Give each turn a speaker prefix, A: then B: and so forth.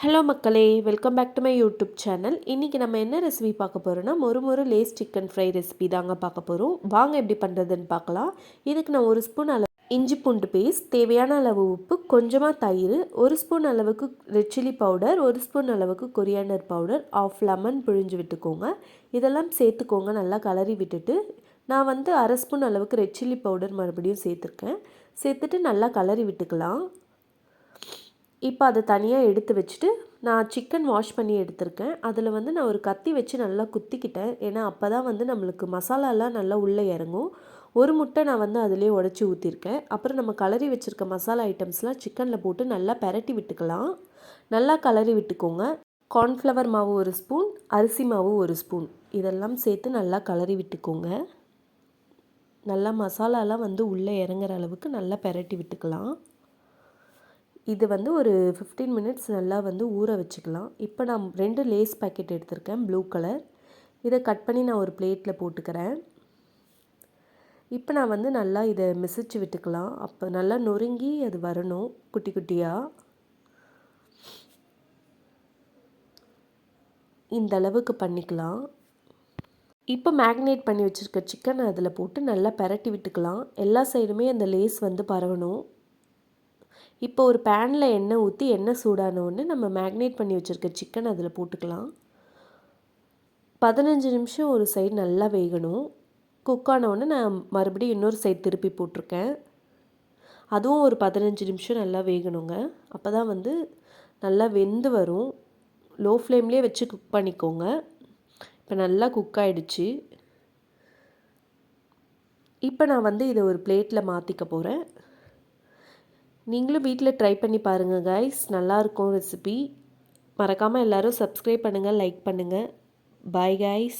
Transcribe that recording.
A: Hello மக்களே, welcome back to my YouTube channel. இன்றைக்கி நம்ம என்ன ரெசிபி பார்க்க போகிறோன்னா மொறு லேஸ் சிக்கன் ஃப்ரை ரெசிபி தாங்க பார்க்க போகிறோம். வாங்க எப்படி பண்ணுறதுன்னு பார்க்கலாம். இதுக்கு நான் 1 ஸ்பூன் அளவு இஞ்சி பூண்டு பேஸ்ட், தேவையான அளவு உப்பு, கொஞ்சமாக தயிர், 1 ஸ்பூன் அளவுக்கு ரெட் சில்லி பவுடர், 1 ஸ்பூன் அளவுக்கு கொரியாண்டர் பவுடர், ஆஃப் லெமன் பிழிஞ்சு விட்டுக்கோங்க. இதெல்லாம் சேர்த்துக்கோங்க. நல்லா கலரி விட்டுட்டு நான் வந்து 1/2 ஸ்பூன் அளவுக்கு ரெட் சில்லி பவுடர் மறுபடியும் சேர்த்துருக்கேன். சேர்த்துட்டு நல்லா கலரி விட்டுக்கலாம். இப்போ அதை தனியாக எடுத்து வச்சுட்டு நான் சிக்கன் வாஷ் பண்ணி எடுத்திருக்கேன். அதில் வந்து நான் ஒரு கத்தி வச்சு நல்லா குத்திக்கிட்டேன். ஏன்னா அப்போ தான் வந்து நம்மளுக்கு மசாலாலாம் நல்லா உள்ளே இறங்கும். ஒரு முட்டை நான் வந்து அதிலே உடச்சி ஊற்றிருக்கேன். அப்புறம் நம்ம கலரி வச்சுருக்க மசாலா ஐட்டம்ஸ்லாம் சிக்கனில் போட்டு நல்லா பெரட்டி விட்டுக்கலாம். நல்லா கலரி விட்டுக்கோங்க. கார்ன்ஃப்ளவர் மாவு 1 ஸ்பூன், அரிசி மாவு 1 ஸ்பூன் இதெல்லாம் சேர்த்து நல்லா கலரி விட்டுக்கோங்க. நல்லா மசாலாலாம் வந்து உள்ளே இறங்குற அளவுக்கு நல்லா பெரட்டி விட்டுக்கலாம். இது வந்து ஒரு 15 மினிட்ஸ் நல்லா வந்து ஊற வச்சுக்கலாம். இப்போ நான் 2 லேஸ் பேக்கெட் எடுத்திருக்கேன் ப்ளூ கலர். இதை கட் பண்ணி நான் ஒரு பிளேட்டில் போட்டுக்கிறேன். இப்போ நான் வந்து நல்லா இதை மிசிச்சு விட்டுக்கலாம். அப்போ நல்லா நொறுங்கி அது வரணும் குட்டி குட்டியாக. இந்த அளவுக்கு பண்ணிக்கலாம். இப்போ மேக்னேட் பண்ணி வச்சுருக்க சிக்கனை அதில் போட்டு நல்லா பெரட்டி விட்டுக்கலாம். எல்லா சைடுமே அந்த லேஸ் வந்து பரவணும். இப்போ ஒரு பேனில் எண்ணெய் ஊற்றி எண்ணெய் சூடானோடனே நம்ம மேக்னேட் பண்ணி வச்சுருக்க சிக்கன் அதில் போட்டுக்கலாம். 15 நிமிஷம் ஒரு சைடு நல்லா வேகணும். குக் ஆனவுடனே நான் மறுபடியும் இன்னொரு சைடு திருப்பி போட்டிருக்கேன். அதுவும் ஒரு 15 நிமிஷம் நல்லா வேகணுங்க. அப்போ தான் வந்து நல்லா வெந்து வரும். லோ ஃப்ளேம்லேயே வச்சு குக் பண்ணிக்கோங்க. இப்போ நல்லா குக் ஆகிடுச்சு. இப்போ நான் வந்து இதை ஒரு பிளேட்டில் மாற்றிக்க போகிறேன். நீங்களும் வீட்டில் ட்ரை பண்ணி பாருங்கள் கைஸ். நல்லாயிருக்கும் ரெசிபி. மறக்காமல் எல்லோரும் சப்ஸ்கிரைப் பண்ணுங்கள், லைக் பண்ணுங்கள். Bye guys.